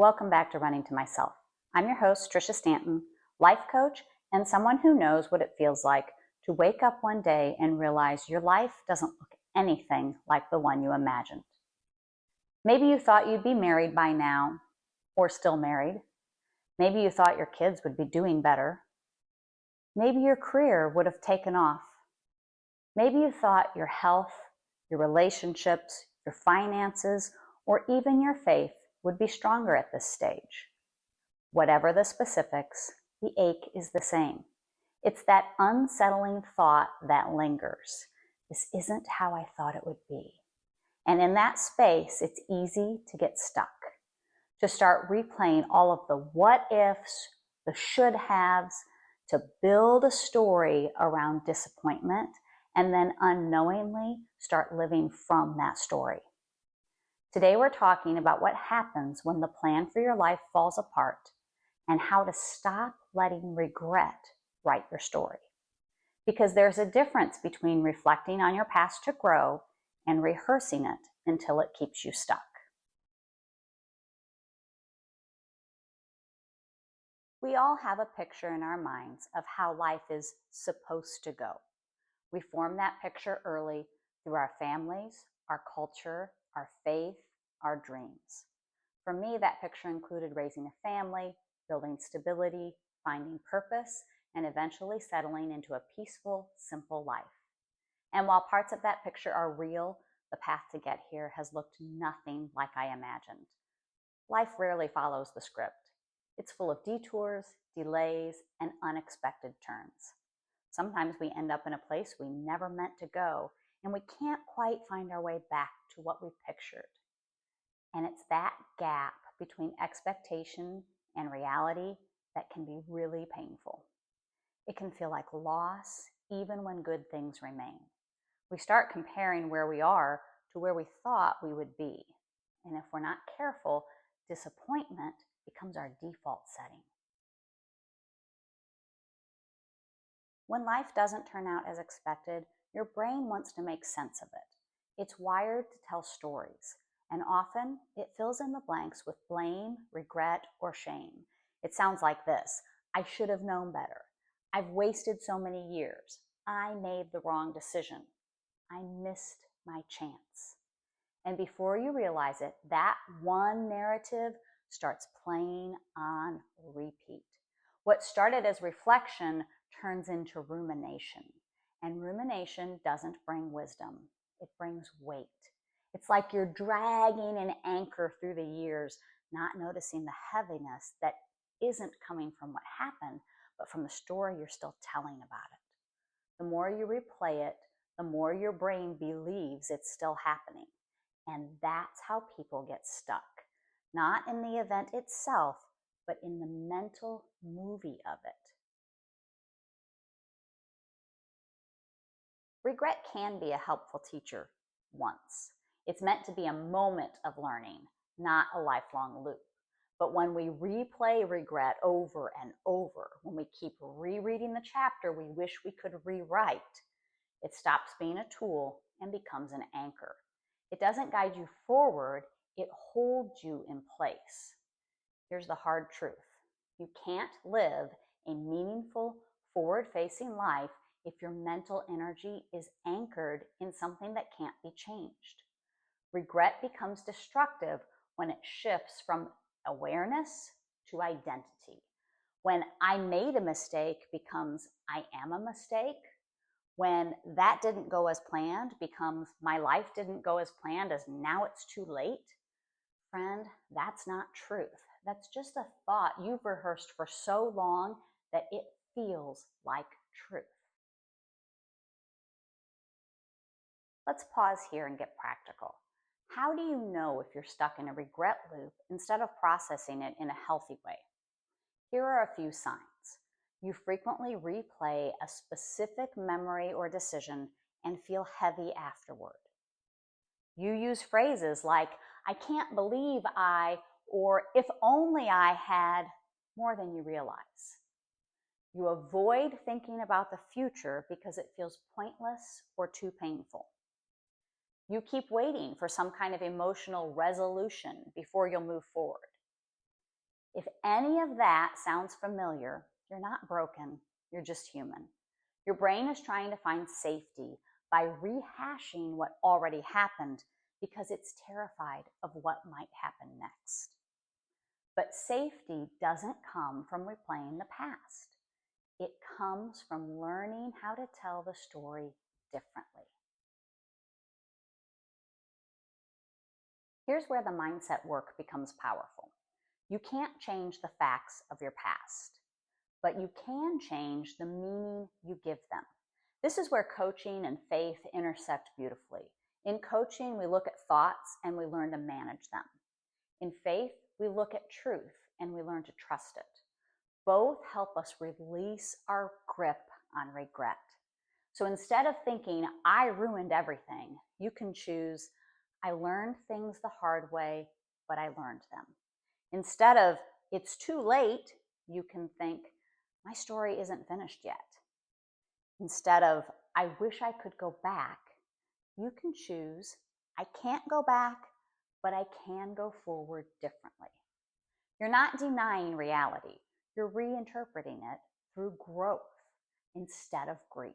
welcome back to Running to Myself. I'm your host, Trisha Stanton, life coach and someone who knows what it feels like to wake up one day and realize your life doesn't look anything like the one you imagined. Maybe you thought you'd be married by now, or still married. Maybe you thought your kids would be doing better. Maybe your career would have taken off. Maybe you thought your health, your relationships, your finances, or even your faith would be stronger at this stage. Whatever the specifics, the ache is the same. It's that unsettling thought that lingers. This isn't how I thought it would be. And in that space, it's easy to get stuck, to start replaying all of the what ifs, the should haves, to build a story around disappointment, and then unknowingly start living from that story. Today we're talking about what happens when the plan for your life falls apart and how to stop letting regret write your story. Because there's a difference between reflecting on your past to grow and rehearsing it until it keeps you stuck. We all have a picture in our minds of how life is supposed to go. We form that picture early through our families, our culture, our faith, our dreams. For me, that picture included raising a family, building stability, finding purpose, and eventually settling into a peaceful, simple life. And while parts of that picture are real, the path to get here has looked nothing like I imagined. Life rarely follows the script. It's full of detours, delays, and unexpected turns. Sometimes we end up in a place we never meant to go, and we can't quite find our way back to what we pictured. And it's that gap between expectation and reality that can be really painful. It can feel like loss, even when good things remain. We start comparing where we are to where we thought we would be. And if we're not careful, disappointment becomes our default setting. When life doesn't turn out as expected, your brain wants to make sense of it. It's wired to tell stories, and often it fills in the blanks with blame, regret, or shame. It sounds like this: I should have known better. I've wasted so many years. I made the wrong decision. I missed my chance. And before you realize it, that one narrative starts playing on repeat. What started as reflection turns into rumination. And rumination doesn't bring wisdom. It brings weight. It's like you're dragging an anchor through the years, not noticing the heaviness that isn't coming from what happened, but from the story you're still telling about it. The more you replay it, the more your brain believes it's still happening. And that's how people get stuck. Not in the event itself, but in the mental movie of it. Regret can be a helpful teacher once. It's meant to be a moment of learning, not a lifelong loop. But when we replay regret over and over, when we keep rereading the chapter we wish we could rewrite, it stops being a tool and becomes an anchor. It doesn't guide you forward, it holds you in place. Here's the hard truth. You can't live a meaningful, forward-facing life if your mental energy is anchored in something that can't be changed. Regret becomes destructive when it shifts from awareness to identity. When I made a mistake becomes I am a mistake. When that didn't go as planned becomes my life didn't go as planned as now it's too late. Friend, that's not truth. That's just a thought you've rehearsed for so long that it feels like truth. Let's pause here and get practical. How do you know if you're stuck in a regret loop instead of processing it in a healthy way? Here are a few signs. You frequently replay a specific memory or decision and feel heavy afterward. You use phrases like, I can't believe I, or if only I had, more than you realize. You avoid thinking about the future because it feels pointless or too painful. You keep waiting for some kind of emotional resolution before you'll move forward. If any of that sounds familiar, you're not broken, you're just human. Your brain is trying to find safety by rehashing what already happened because it's terrified of what might happen next. But safety doesn't come from replaying the past. It comes from learning how to tell the story differently. Here's where the mindset work becomes powerful. You can't change the facts of your past, but you can change the meaning you give them. This is where coaching and faith intersect beautifully. In coaching, we look at thoughts and we learn to manage them. In faith, we look at truth and we learn to trust it. Both help us release our grip on regret. So instead of thinking, I ruined everything, you can choose, I learned things the hard way, but I learned them. Instead of, it's too late, you can think, my story isn't finished yet. Instead of, I wish I could go back, you can choose, I can't go back, but I can go forward differently. You're not denying reality. You're reinterpreting it through growth instead of grief.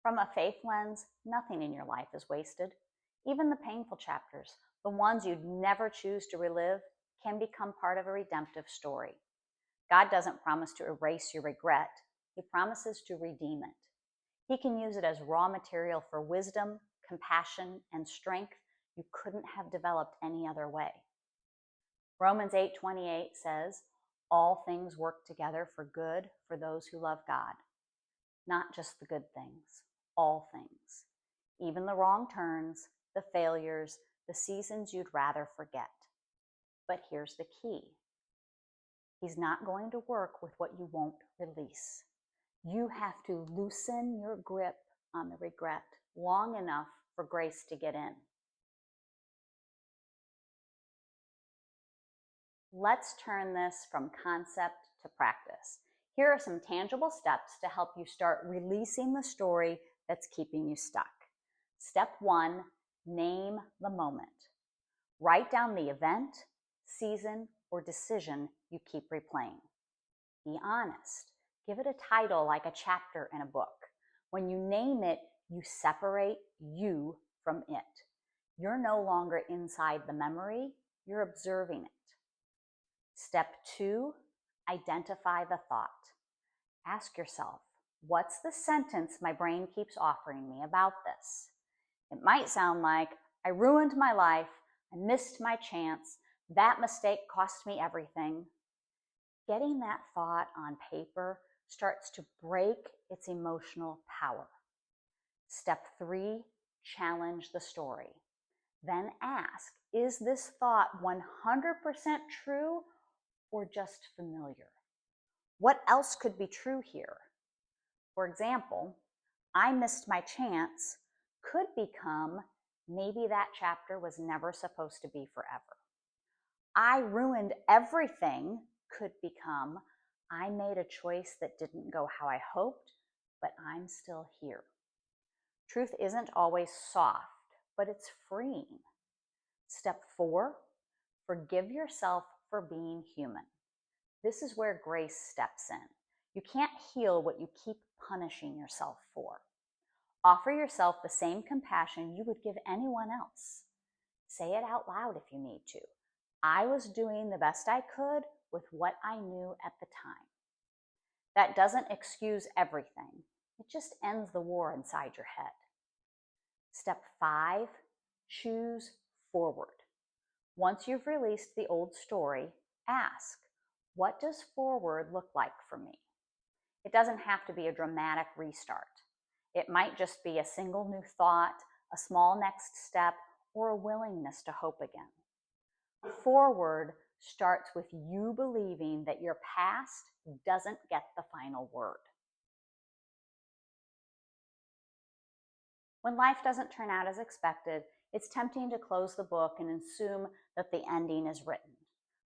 From a faith lens, nothing in your life is wasted. Even the painful chapters, the ones you'd never choose to relive, can become part of a redemptive story. God doesn't promise to erase your regret. He promises to redeem it. He can use it as raw material for wisdom, compassion, and strength you couldn't have developed any other way. Romans 8:28 says, all things work together for good for those who love God. Not just the good things, all things. Even the wrong turns, the failures, the seasons you'd rather forget. But here's the key. He's not going to work with what you won't release. You have to loosen your grip on the regret long enough for grace to get in. Let's turn this from concept to practice. Here are some tangible steps to help you start releasing the story that's keeping you stuck. Step 1, name the moment. Write down the event, season, or decision you keep replaying. Be honest. Give it a title like a chapter in a book. When you name it, you separate you from it. You're no longer inside the memory, you're observing it. Step 2, identify the thought. Ask yourself, what's the sentence my brain keeps offering me about this? It might sound like, I ruined my life, I missed my chance, that mistake cost me everything. Getting that thought on paper starts to break its emotional power. Step 3, challenge the story. Then ask, is this thought 100% true or just familiar? What else could be true here? For example, I missed my chance could become, maybe that chapter was never supposed to be forever. I ruined everything could become, I made a choice that didn't go how I hoped, but I'm still here. Truth isn't always soft, but it's freeing. Step 4, forgive yourself for being human. This is where grace steps in. You can't heal what you keep punishing yourself for. Offer yourself the same compassion you would give anyone else. Say it out loud if you need to. I was doing the best I could with what I knew at the time. That doesn't excuse everything. It just ends the war inside your head. Step 5, choose forward. Once you've released the old story, ask, what does forward look like for me? It doesn't have to be a dramatic restart. It might just be a single new thought, a small next step, or a willingness to hope again. Forward starts with you believing that your past doesn't get the final word. When life doesn't turn out as expected, it's tempting to close the book and assume that the ending is written.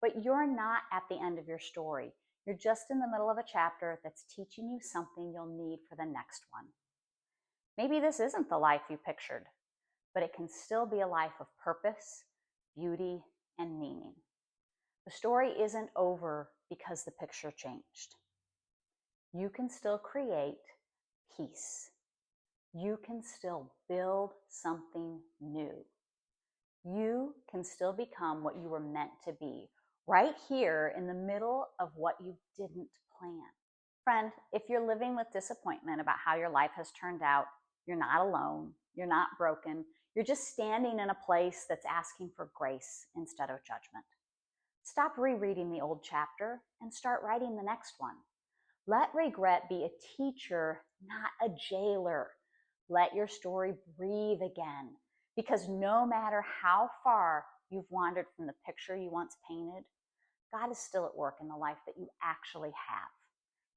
But you're not at the end of your story. You're just in the middle of a chapter that's teaching you something you'll need for the next one. Maybe this isn't the life you pictured, but it can still be a life of purpose, beauty, and meaning. The story isn't over because the picture changed. You can still create peace. You can still build something new. You can still become what you were meant to be, right here in the middle of what you didn't plan. Friend, if you're living with disappointment about how your life has turned out, you're not alone. You're not broken. You're just standing in a place that's asking for grace instead of judgment. Stop rereading the old chapter and start writing the next one. Let regret be a teacher, not a jailer. Let your story breathe again, because no matter how far you've wandered from the picture you once painted, God is still at work in the life that you actually have.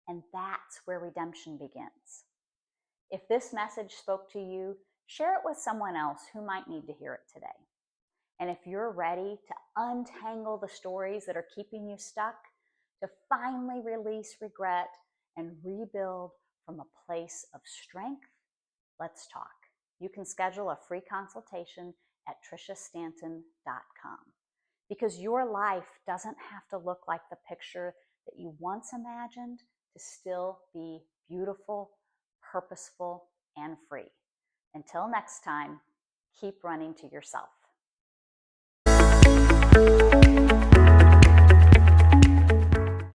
And that's where redemption begins. If this message spoke to you, share it with someone else who might need to hear it today. And if you're ready to untangle the stories that are keeping you stuck, to finally release regret and rebuild from a place of strength, let's talk. You can schedule a free consultation at trishastanton.com, because your life doesn't have to look like the picture that you once imagined to still be beautiful, purposeful, and free. Until next time, keep running to yourself.